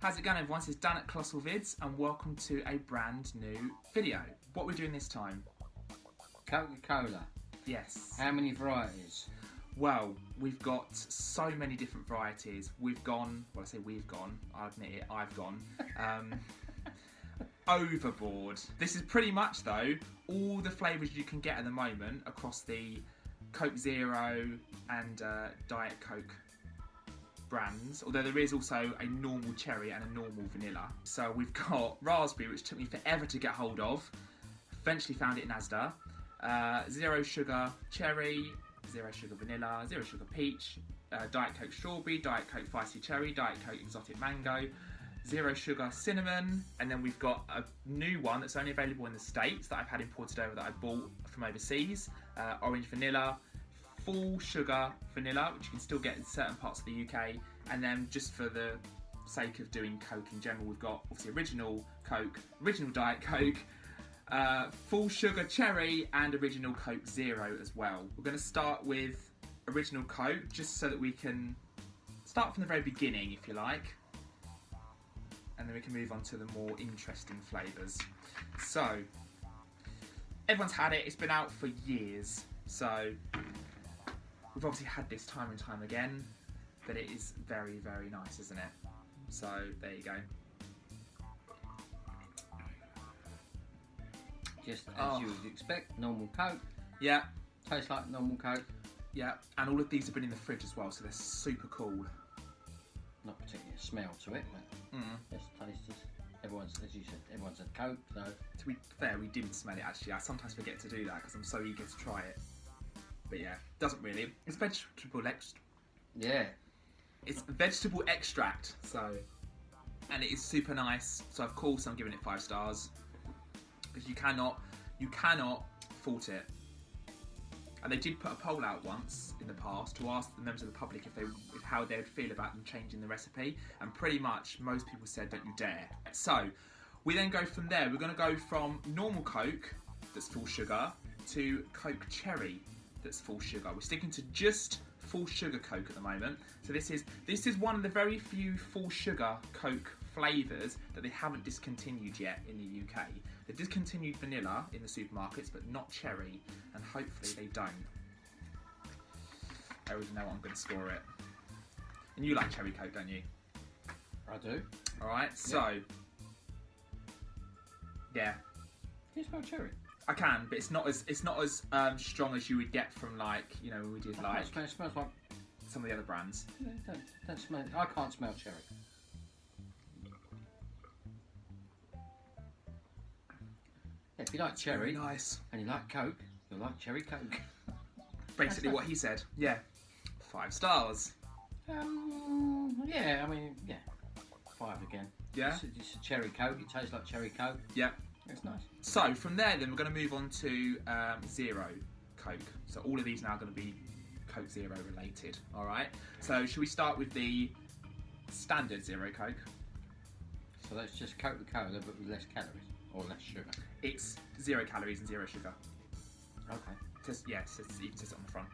How's it going, everyone? This is Dan at Colossal Vids and welcome to a brand new video. What are we doing this time? Coca Cola. Yes. How many varieties? Well, we've got so many different varieties. We've gone, well I say we've gone, I admit it, I've gone, overboard. This is pretty much though, all the flavours you can get at the moment across the Coke Zero and Diet Coke brands, although there is also a normal cherry and a normal vanilla. So we've got raspberry, which took me forever to get hold of. Eventually found it in Asda. Zero sugar cherry, zero sugar vanilla, zero sugar peach, Diet Coke strawberry, Diet Coke feisty cherry, Diet Coke exotic mango, zero sugar cinnamon, and then we've got a new one that's only available in the States that I've had imported over that I bought from overseas, orange vanilla, full sugar vanilla, which you can still get in certain parts of the UK, and then just for the sake of doing Coke in general, we've got obviously original Coke, original Diet Coke, full sugar cherry, and original Coke Zero as well. We're going to start with original Coke, just so that we can start from the very beginning, if you like, and then we can move on to the more interesting flavours. So, everyone's had it, it's been out for years, so we've obviously had this time and time again, but it is very, very nice, isn't it? So, there you go. Just as you would expect, normal Coke. Yeah. Tastes like normal Coke. Yeah, and all of these have been in the fridge as well, so they're super cool. Not particularly a smell to it, but just taste as everyone's, as you said, everyone's had Coke, so. To be fair, we didn't smell it actually. I sometimes forget to do that because I'm so eager to try it. But yeah, doesn't really. It's vegetable extract. Yeah. It's vegetable extract, so, and it is super nice. So of course I'm giving it 5 stars because you cannot fault it. And they did put a poll out once in the past to ask the members of the public how they would feel about them changing the recipe, and pretty much most people said don't you dare. So we then go from there. We're going to go from normal Coke that's full sugar to Coke Cherry that's full sugar. We're sticking to just full sugar Coke at the moment. So this is one of the very few full sugar Coke flavours that they haven't discontinued yet in the UK. They've discontinued vanilla in the supermarkets, but not cherry, and hopefully they don't. I already know what I'm going to score it. And you like cherry Coke, don't you? I do. Alright, so yeah. Can you smell cherry? I can, but it's not as strong as you would get from, like, you know, when we did like It smells like some of the other brands. Yeah, don't smell. I can't smell cherry. Yeah, if you like cherry, Very nice. and you like Coke, you'll like cherry Coke. Basically what he said. Yeah. 5 stars. Yeah, I mean, yeah, 5 again. Yeah? It's a cherry Coke, it tastes like cherry Coke. Yep. It's nice. So from there then we're going to move on to Zero Coke. So all of these now are going to be Coke Zero related. Alright. So should we start with the standard Zero Coke? So that's just Coca Cola but with less calories or less sugar. It's 0 calories and 0 sugar. Okay. Yeah, it even says it on the front.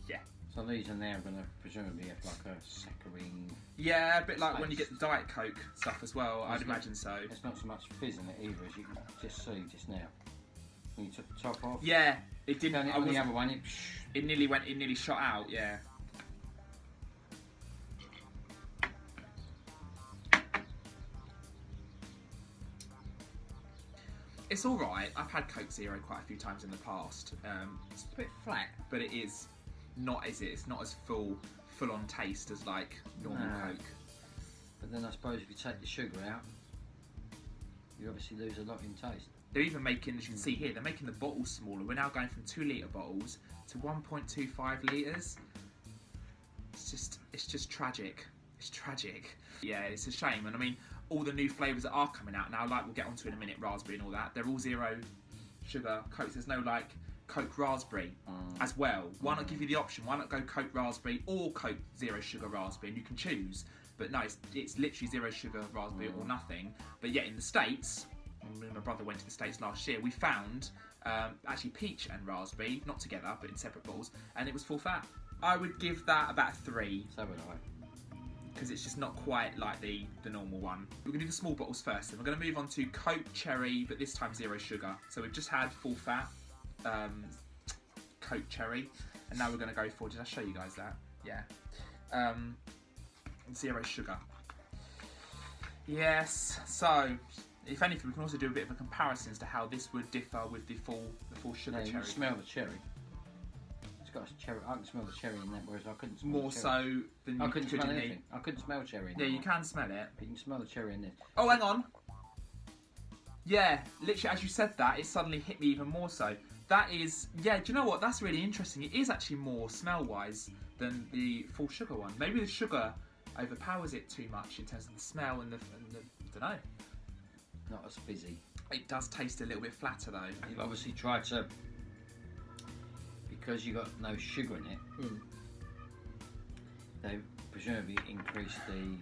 Yeah. So these are now going to presumably have like a saccharine. Yeah, a bit like when you get the Diet Coke stuff as well, I'd imagine so. There's not so much fizz in it either, as you can just see just now. When you took the top off. Yeah, it didn't. On the other one, it nearly shot out. Yeah. It's all right. I've had Coke Zero quite a few times in the past. It's a bit flat, but it is not, is it? It's not as full-on taste as like normal Coke. But then I suppose if you take the sugar out, you obviously lose a lot in taste. They're even making, as you can see here, they're making the bottles smaller. We're now going from 2 litre bottles to 1.25 litres. It's just tragic. It's tragic. Yeah, it's a shame. And I mean, all the new flavours that are coming out now, like we'll get onto in a minute, raspberry and all that, they're all 0 sugar Cokes. There's no like Coke raspberry as well. Why not give you the option? Why not go Coke raspberry or Coke 0 sugar raspberry, and you can choose. But no, it's literally 0 sugar raspberry or nothing. But yet in the States, me and my brother went to the States last year, we found actually peach and raspberry, not together but in separate bottles, and it was full fat. I would give that about a 3. So would I. because it's just not quite like the normal one. We're going to do the small bottles first, and we're going to move on to Coke Cherry, but this time 0 sugar. So we've just had full fat Coke Cherry, and now we're going to go for, did I show you guys that? Yeah. 0 sugar. Yes, so if anything, we can also do a bit of a comparison as to how this would differ with the full sugar You cherry. can smell the cherry. It's got a cherry. I can smell the cherry in that, whereas I couldn't smell More the cherry. so than I you couldn't could smell in the... anything. I couldn't smell cherry in Yeah, that you one. can smell it. But you can smell the cherry in this. Oh, hang on. Yeah, literally as you said that, it suddenly hit me even more so. That is, yeah, do you know what? That's really interesting. It is actually more smell-wise than the full sugar one. Maybe the sugar overpowers it too much in terms of the smell and the I don't know. Not as fizzy. It does taste a little bit flatter though. You've obviously tried to, because you got no sugar in it, they presumably increased the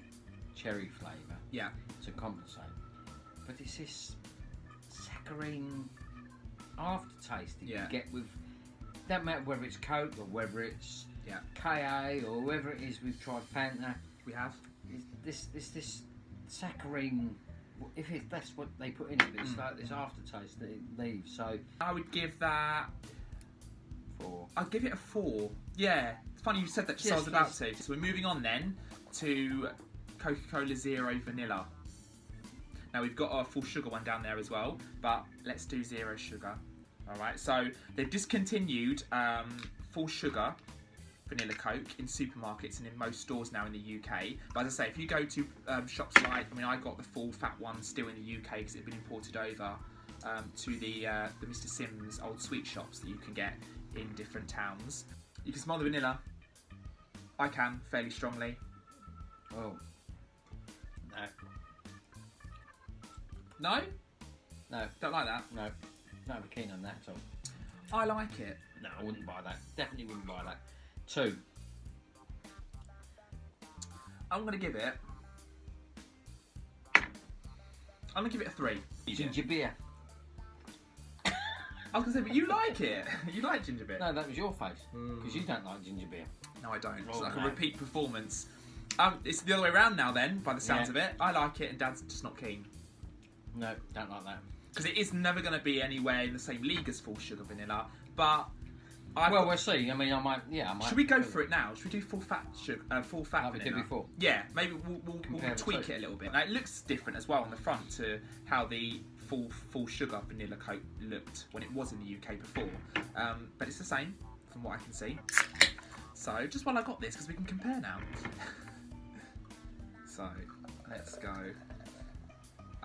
cherry flavour to compensate. But it's this saccharine aftertaste that you get with, don't matter whether it's Coke or whether it's KA or whether it is we've tried Fanta. We have. This saccharine, that's what they put in it, it's like this aftertaste that it leaves. So I would give that 4. I'd give it a 4. Yeah, it's funny you said that just I was about to. So we're moving on then to Coca Cola Zero Vanilla. Now we've got our full sugar one down there as well, but let's do 0 sugar. Alright, so they've discontinued full sugar vanilla Coke in supermarkets and in most stores now in the UK. But as I say, if you go to shops like, I mean, I got the full fat one still in the UK because it had been imported over to the Mr. Sims old sweet shops that you can get in different towns. You can smell the vanilla. I can, fairly strongly. Oh. No. No? No. Don't like that? No. Not keen on that at all. I like it. No, I wouldn't buy that. Definitely wouldn't buy that. 2. I'm going to give it... I'm going to give it a 3. Ginger beer. I was going to say, but you like it. You like ginger beer. No, that was your face. Because you don't like ginger beer. No, I don't. It's Oh, like no. a repeat performance. It's the other way around now then, by the sounds of it. I like it and Dad's just not keen. No, don't like that. Because it is never going to be anywhere in the same league as full sugar vanilla. But... Well, we'll see. I mean, I might. Should we go for it now? Should we do full fat sugar, full fat like we vanilla? did before? Yeah, maybe we'll tweak the it a little bit. Now, it looks different as well on the front to how the full sugar vanilla Coke looked when it was in the UK before. But it's the same from what I can see. So just while I got this, because we can compare now. So let's go.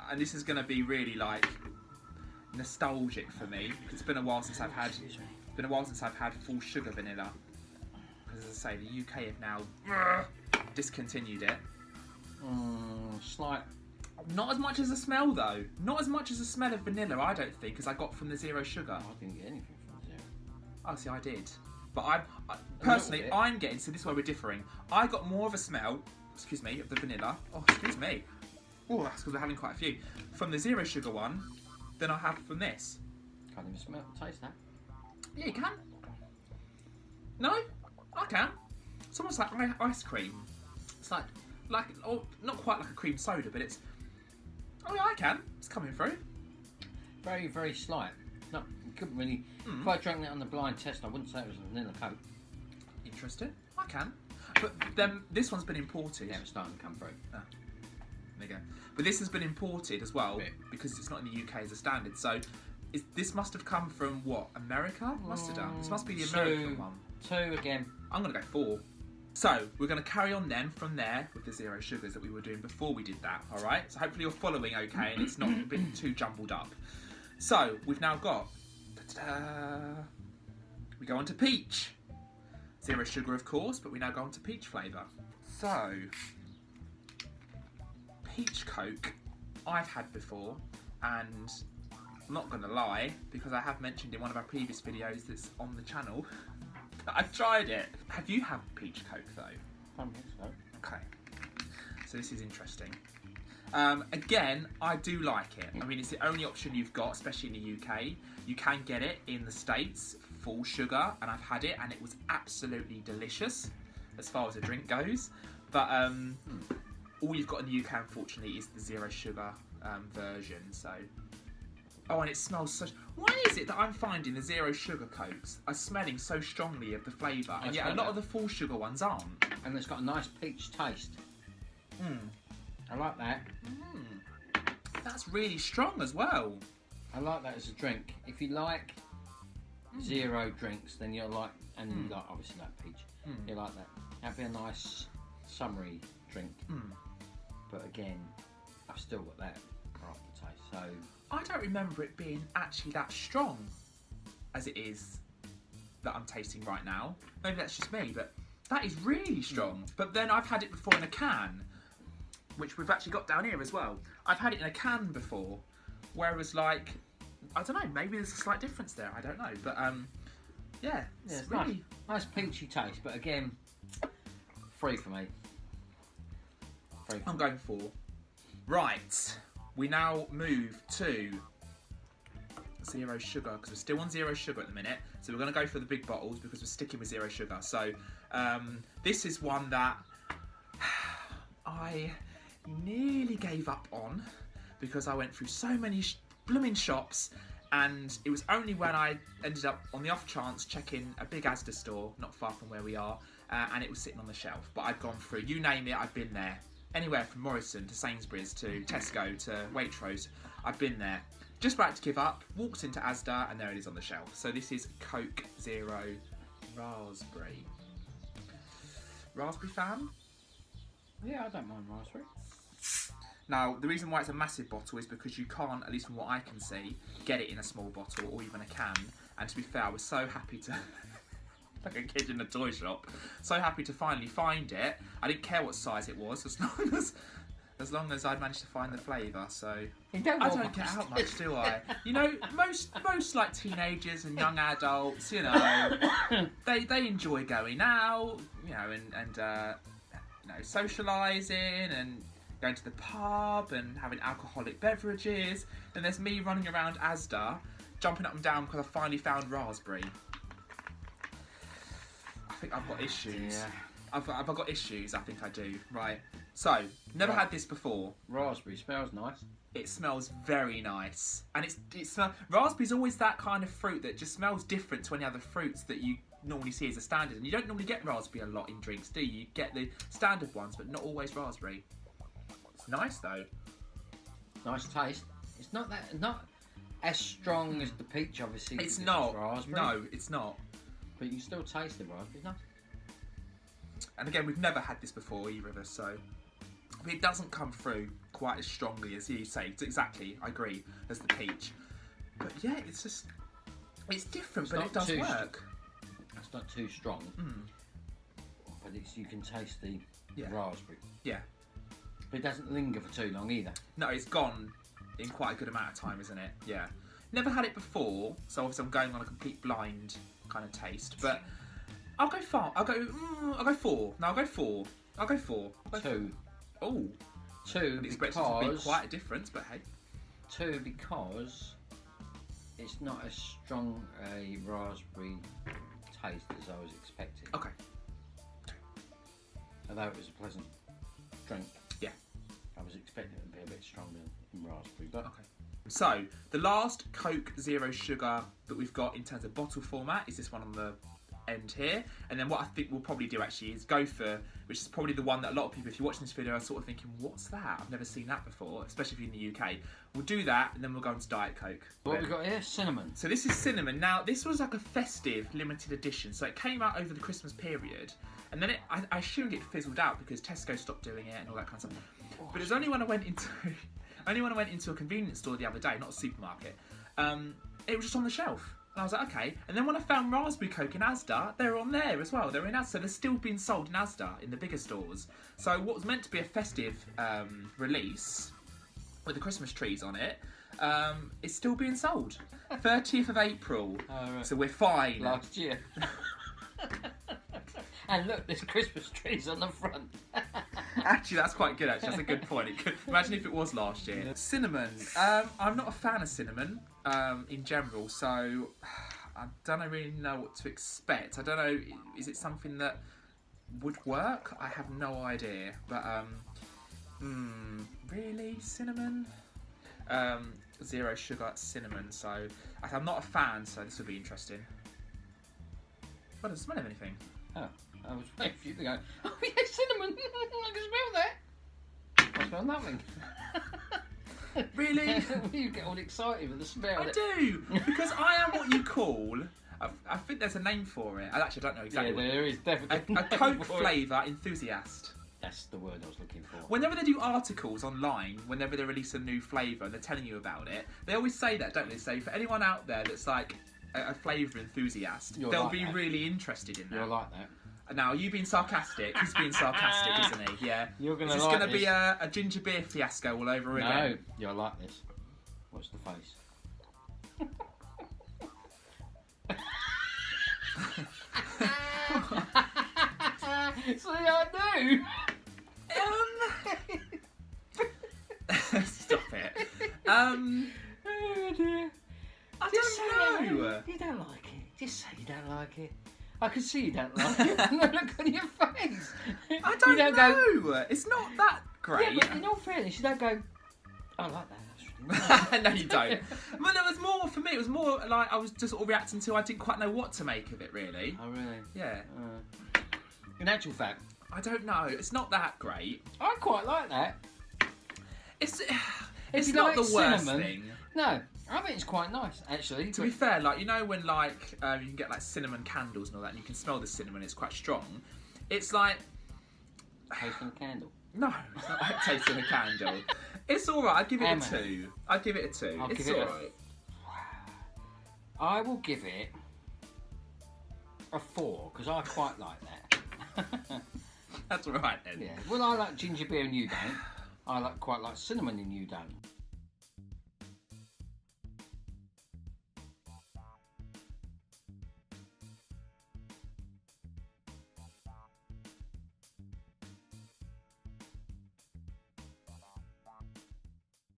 And this is going to be really like nostalgic for me. It's been a while since I've had. It's been a while since I've had full sugar vanilla. Because as I say, the UK have now discontinued it. Slight. Not as much as the smell though. Not as much as the smell of vanilla, I don't think, as I got from the 0 sugar. I didn't get anything from 0. Oh, see, I did. But I personally, I'm getting, so this is where we're differing. I got more of a smell, excuse me, of the vanilla. Oh, excuse me. Oh, that's because we're having quite a few. From the 0 sugar one than I have from this. Can't even smell, taste that. Yeah, you can. No? I can. It's almost like ice cream. It's like, oh, not quite like a cream soda, but it's... Oh yeah, I can. It's coming through. Very, very slight. No, you couldn't really... If I drank that on the blind test, I wouldn't say it was a vanilla Coke. Interesting. I can. But then this one's been imported. Yeah, it's starting to come through. There you go. But this has been imported as well because it's not in the UK as a standard. So this must have come from what? America? Must have done. This must be the American one. 2 again. I'm going to go 4. So we're going to carry on then from there with the 0 sugars that we were doing before we did that. All right. So hopefully you're following okay and it's not a bit too jumbled up. So we've now got. We go on to peach. 0 sugar, of course, but we now go on to peach flavour. So, peach Coke, I've had before, and I'm not going to lie, because I have mentioned in one of our previous videos that's on the channel, that I've tried it. Have you had peach Coke, though? I think so. Okay. So this is interesting. Again, I do like it. I mean, it's the only option you've got, especially in the UK. You can get it in the States, full sugar, and I've had it, and it was absolutely delicious as far as a drink goes. But all you've got in the UK, unfortunately, is the zero sugar version. So, oh, and it smells such. Why is it that I'm finding the zero sugar Cokes are smelling so strongly of the flavour, and yet a lot of the full sugar ones aren't? And it's got a nice peach taste. I like that. That's really strong as well. I like that as a drink. If you like zero drinks, then you'll like, and you like obviously like peach. You like that. That'd be a nice summery drink. But again, I've still got that aftertaste. So I don't remember it being actually that strong as it is that I'm tasting right now. Maybe that's just me, but that is really strong. But then I've had it before in a can, which we've actually got down here as well. I've had it in a can before, whereas like, I don't know, maybe there's a slight difference there, I don't know. But yeah, it's really nice peachy taste, but again, free for me. I'm going 4. Right, we now move to zero sugar, because we're still on zero sugar at the minute. So we're going to go for the big bottles because we're sticking with zero sugar. So this is one that I nearly gave up on because I went through so many blooming shops, and it was only when I ended up on the off chance checking a big Asda store not far from where we are, and it was sitting on the shelf. But I'd gone through, you name it, I've been there. Anywhere from Morrison to Sainsbury's to Tesco to Waitrose, I've been there. Just about to give up, walked into Asda, and there it is on the shelf. So this is Coke Zero Raspberry. Raspberry fan? Yeah, I don't mind raspberry. Now, the reason why it's a massive bottle is because you can't, at least from what I can see, get it in a small bottle or even a can. And to be fair, I was so happy to, like a kid in a toy shop, so happy to finally find it. I didn't care what size it was, as long as I'd managed to find the flavour. So I don't get out much, do I? You know, most like teenagers and young adults, you know, they enjoy going out, you know, and you know, socialising and going to the pub and having alcoholic beverages. Then there's me running around Asda, jumping up and down because I finally found raspberry. I think I've got issues. Yeah. I've got issues, I think I do. Right. So, never had this before. Raspberry smells nice. It smells very nice. And raspberry's always that kind of fruit that just smells different to any other fruits that you normally see as a standard. And you don't normally get raspberry a lot in drinks, do you? You get the standard ones, but not always raspberry. It's nice though. Nice taste. It's not as strong as the peach, obviously. It's not. Raspberry. No, it's not. But you can still taste the raspberry, no? And again, we've never had this before, either of us, so it doesn't come through quite as strongly as you say. It's exactly, I agree, as the peach. But yeah, it's just, it's different, but it does work. It's not too strong, but you can taste the raspberry. Yeah. But it doesn't linger for too long either. No, it's gone in quite a good amount of time, isn't it? Yeah. Never had it before, so obviously I'm going on a complete blind kind of taste, but I'll go far. I'll go 4. No, I'll go 4. I'll go 4. 2. Oh. 2 I'd expect it to be quite a difference, but hey. 2 because it's not as strong a raspberry taste as I was expecting. Okay. Although it was a pleasant drink. Yeah. I was expecting it to be a bit stronger in raspberry, but okay. So, the last Coke Zero Sugar that we've got in terms of bottle format is this one on the end here. And then what I think we'll probably do actually is go for, which is probably the one that a lot of people, if you're watching this video, are sort of thinking, what's that? I've never seen that before, especially if you're in the UK. We'll do that, and then we'll go on to Diet Coke. What have we got here? Cinnamon. So this is cinnamon. Now, this was like a festive limited edition. So it came out over the Christmas period. And then I assumed it fizzled out because Tesco stopped doing it and all that kind of stuff. But it was only when I went into a convenience store the other day, not a supermarket, it was just on the shelf. And I was like, okay. And then when I found raspberry Coke in Asda, they were on there as well. They're in Asda. So they're still being sold in Asda in the bigger stores. So what was meant to be a festive release with the Christmas trees on it, is still being sold. 30th of April. Oh, right. So we're fine. Last year. And look, there's Christmas trees on the front. Actually, that's quite good, actually. That's a good point. Imagine if it was last year. Cinnamon. I'm not a fan of cinnamon in general, so I don't really know what to expect. I don't know, is it something that would work. I have no idea, but really cinnamon? 0 sugar cinnamon. So I'm not a fan. So this will be interesting. What doesn't smell of anything? Oh, I was waiting for you to go. Oh yeah, cinnamon. I can smell that. I smell nothing. Really? You get all excited with the smell. I do, because I am what you call. I think there's a name for it. I actually don't know exactly. Yeah, there is definitely a Coke flavour enthusiast. That's the word I was looking for. Whenever they do articles online, whenever they release a new flavour and they're telling you about it, they always say that, don't they? Say for anyone out there that's like a flavour enthusiast, they'll like be that. really interested in that. You're like that. Now, you being sarcastic. He's being sarcastic, isn't he? Yeah. You're gonna Is this like going to this. be a ginger beer fiasco all over again? No, you're like this. Watch the face. See, I do. Stop it. Oh dear. I don't know. You don't like it. Just say you don't like it. I can see you don't like it. Look on your face. I don't know. Go, it's not that great. Yeah, but in all fairness, you don't go, I like that. That's really nice. No, you don't. But it was more, for me, it was more like I was just sort of reacting to, I didn't quite know what to make of it, really. Oh, really? Yeah. In actual fact, I don't know. It's not that great. I quite like that. It's If you not like the worst cinnamon, thing. No, I think it's quite nice, actually. To be fair, like, you know when like you can get like cinnamon candles and all that, and you can smell the cinnamon, it's quite strong. It's like tasting a candle. No, it's not like tasting a candle. It's all right. I'd give it a 2. I'd give it a 2. It's all right. I will give it a 4 because I quite like that. That's all right then. Yeah. Well, I like ginger beer and you don't. I quite like cinnamon and you don't.